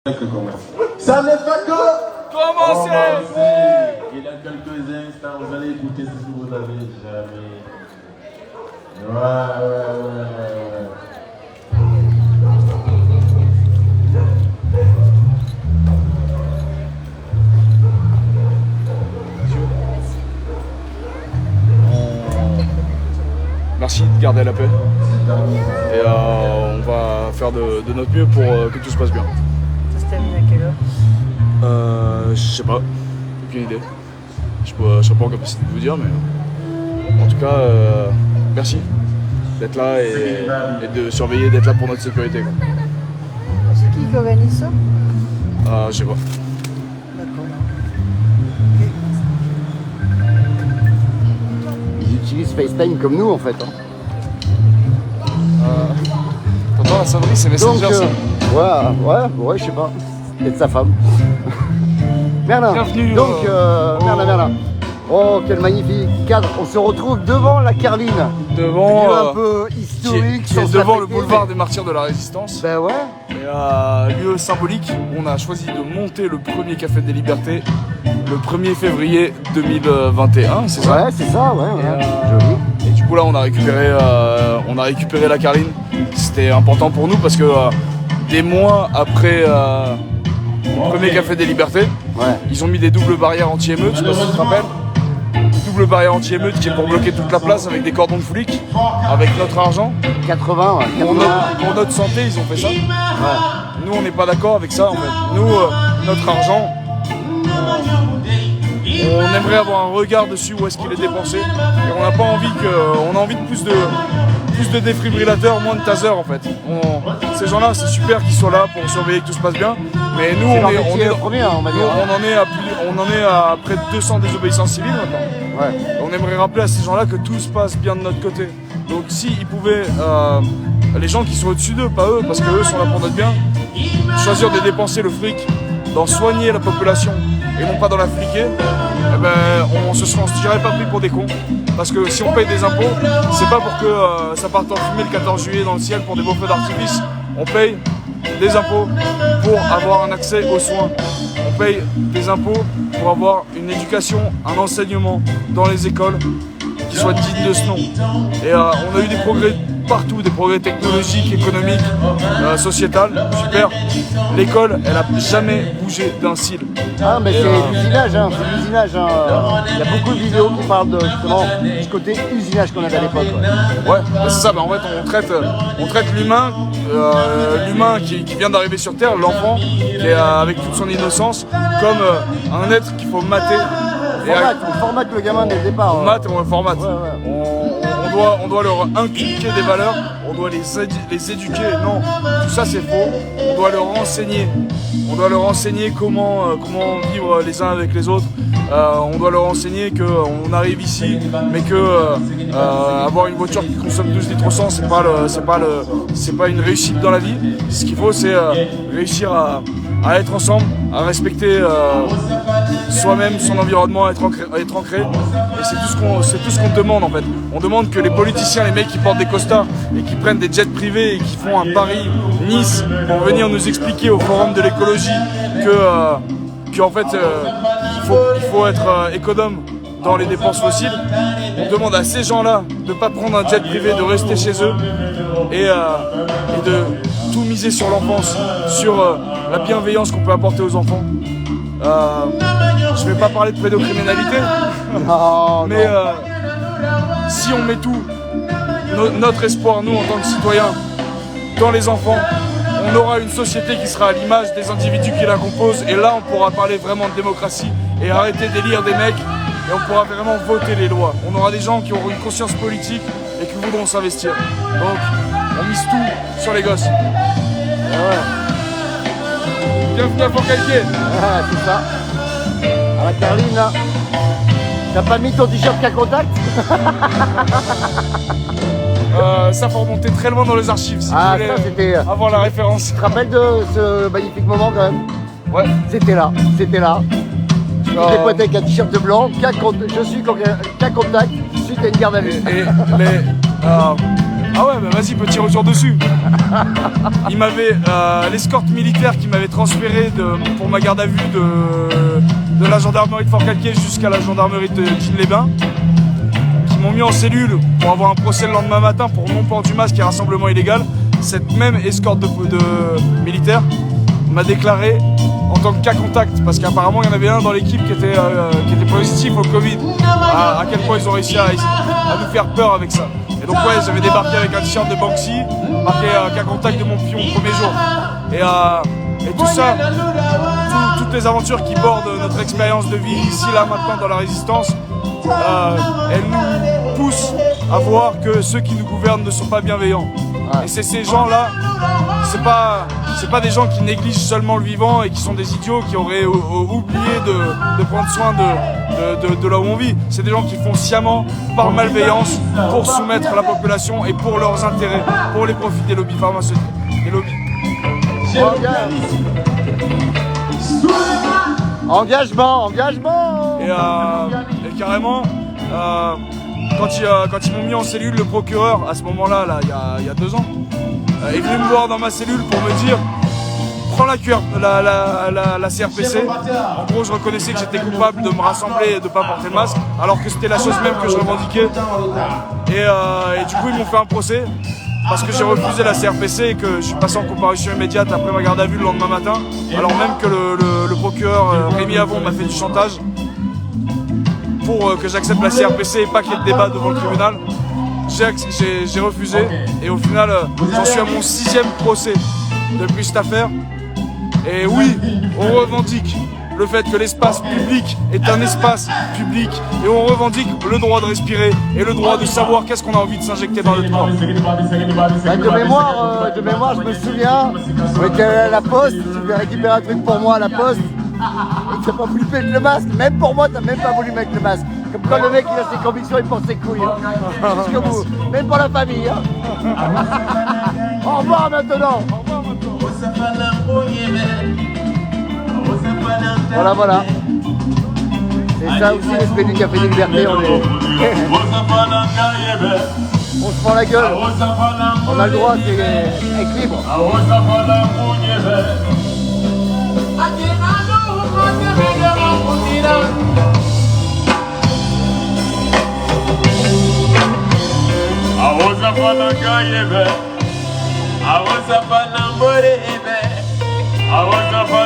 Ça n'est pas que commencer. Il y a quelques instants, vous allez écouter ce que vous avez jamais. Ouais. Merci de garder la paix. Et on va faire de notre mieux pour que tout se passe bien. Ça se termine à quelle heure? Je sais pas, aucune idée. Je serai pas en capacité de vous dire, mais en tout cas, merci d'être là et de surveiller, d'être là pour notre sécurité. Quoi. C'est qui organise ça? Je sais pas. D'accord. Ils utilisent FaceTime comme nous en fait. Hein. T'entends la sonnerie, c'est Messenger ça. Ouais, je sais pas. Peut-être sa femme. Merlin. Bienvenue. Donc, Merlin. Oh, quel magnifique cadre. On se retrouve devant la Carline. Devant, Lieu un peu historique. qui est sans devant le s'affecter, boulevard mais- des Martyrs de la Résistance. Ben ouais. Et lieu symbolique où on a choisi de monter le premier Café des Libertés le 1er février 2021, c'est ça? Ouais, c'est ça, ouais. Joli. Et du coup là on a récupéré la Carline. C'était important pour nous parce que des mois après le premier Café des Libertés, Ouais. ils ont mis des doubles barrières anti-émeute, je sais pas si tu te rappelles. Double barrière anti-émeute qui est pour bloquer toute la place avec des cordons de flics, avec notre argent. 80, ouais. Pour 80. pour notre santé, ils ont fait ça. Ouais. Nous, on n'est pas d'accord avec ça en fait. Nous, notre argent, on aimerait avoir un regard dessus où est-ce qu'il est dépensé. Et on n'a pas envie on a envie de plus de défibrillateurs, moins de tasers en fait. Ces gens-là, c'est super qu'ils soient là pour surveiller que tout se passe bien. Mais nous, C'est leur on métier est premier, hein, on va nous, dire. on en est à près de 200 désobéissances civiles maintenant. Ouais. On aimerait rappeler à ces gens-là que tout se passe bien de notre côté. Donc s'ils pouvaient, les gens qui sont au-dessus d'eux, pas eux, parce qu'eux sont là pour notre bien, choisir de dépenser le fric dans soigner la population et non pas dans la fliquer, eh ben, on se dirait pas pris pour des cons. Parce que si on paye des impôts, c'est pas pour que ça parte en fumée le 14 juillet dans le ciel pour des beaux feux d'artifice. On paye des impôts pour avoir un accès aux soins. On paye des impôts pour avoir une éducation, un enseignement dans les écoles qui soit digne de ce nom. Et on a eu des progrès partout, des progrès technologiques, économiques, sociétals, super. L'école, elle a jamais bougé d'un cil. Ah, mais Et, c'est l'usinage, hein. C'est l'usinage. Hein. Il y a beaucoup de vidéos qui parlent de, justement du côté usinage qu'on avait à l'époque. Ouais. Ouais, bah c'est ça, bah en fait on traite l'humain, qui vient d'arriver sur Terre, l'enfant, qui est avec toute son innocence, comme un être qu'il faut mater. On formate le gamin dès le départ. On hein. mate et on le formate. Ouais. On doit leur inculquer des valeurs, on doit les éduquer. Non, tout ça c'est faux. On doit leur enseigner. On doit leur enseigner comment vivre les uns avec les autres. On doit leur enseigner qu'on arrive ici, mais que avoir une voiture qui consomme 12 litres au 100, c'est pas une réussite dans la vie. Ce qu'il faut, c'est réussir à être ensemble, à respecter soi-même, son environnement, à être ancré. Et c'est tout ce qu'on demande en fait. On demande que les politiciens, les mecs qui portent des costards et qui prennent des jets privés et qui font un Paris-Nice pour venir nous expliquer au forum de l'écologie que en fait il faut être économe dans les dépenses fossiles. On demande à ces gens-là de ne pas prendre un jet privé, de rester chez eux et de tout miser sur l'enfance, sur la bienveillance qu'on peut apporter aux enfants. Je vais pas parler de pédocriminalité, Non, mais non. si on met tout, notre espoir, nous en tant que citoyens, dans les enfants, on aura une société qui sera à l'image des individus qui la composent, et là on pourra parler vraiment de démocratie et arrêter d'élire des mecs, et on pourra vraiment voter les lois. On aura des gens qui auront une conscience politique et qui voudront s'investir. Donc on mise tout sur les gosses. Bienvenue à Forcalquier. Ah, c'est ça. À la Carline, là. T'as pas mis ton t-shirt qu'à contact? Ça faut remonter très loin dans les archives si Ah, vous voulez ça, c'était- avoir la référence. Tu te rappelles de ce magnifique moment quand même? Ouais. C'était là. Tu Euh, t'es pointé avec un t-shirt blanc, je suis qu'à contact, suite à une garde à vue. Et Ah ouais, bah vas-y, petit retour dessus. Il m'avait l'escorte militaire qui m'avait transféré pour ma garde à vue de la gendarmerie de Fort-Calquier jusqu'à la gendarmerie de Digne-les-Bains, qui m'ont mis en cellule pour avoir un procès le lendemain matin pour non-port du masque et rassemblement illégal. Cette même escorte de militaire m'a déclaré en tant que cas contact, parce qu'apparemment il y en avait un dans l'équipe qui était positif au Covid. À quel point ils ont réussi à nous faire peur avec ça. Et donc ouais, j'avais débarqué avec un t-shirt de Banksy, marqué cas contact de mon pion au premier jour. Et tout ça, toutes les aventures qui bordent notre expérience de vie ici, là, maintenant dans la résistance, elles nous poussent à voir que ceux qui nous gouvernent ne sont pas bienveillants. Et c'est ces gens-là, c'est pas des gens qui négligent seulement le vivant et qui sont des idiots qui auraient oublié de prendre soin de là où on vit. C'est des gens qui font sciemment, par malveillance, pour soumettre la population et pour leurs intérêts, pour les profits des lobbies pharmaceutiques. Des lobbies. Engagement, engagement. Et carrément, quand ils m'ont mis en cellule, le procureur, à ce moment-là, il y a 2 ans, est venu me voir dans ma cellule pour me dire prends la CRPC. En gros, je reconnaissais que j'étais coupable de me rassembler et de ne pas porter le masque, alors que c'était la chose même que je revendiquais. Et du coup, ils m'ont fait un procès parce que j'ai refusé la CRPC et que je suis passé en comparution immédiate après ma garde à vue le lendemain matin, alors même que le procureur Rémi Avon m'a fait du chantage pour que j'accepte la CRPC et pas qu'il y ait de débat devant le tribunal. J'ai refusé et au final j'en suis à mon 6e procès depuis cette affaire. Et oui, on revendique le fait que l'espace public est un espace public et on revendique le droit de respirer et le droit de savoir qu'est-ce qu'on a envie de s'injecter dans notre corps. Bah, de mémoire, je me souviens, on était à la poste, tu devais récupérer un truc pour moi à la poste. Et tu n'as pas voulu mettre le masque, même pour moi, tu n'as même pas voulu mettre le masque. Comme quand le mec il a ses convictions, il porte ses couilles. Hein. Jusqu'au bout, même pour la famille. Hein. Au revoir maintenant. Voilà. C'est ça aussi l'esprit du Café des Libertés. On se prend la gueule. On a le droit, c'est équilibre. I was a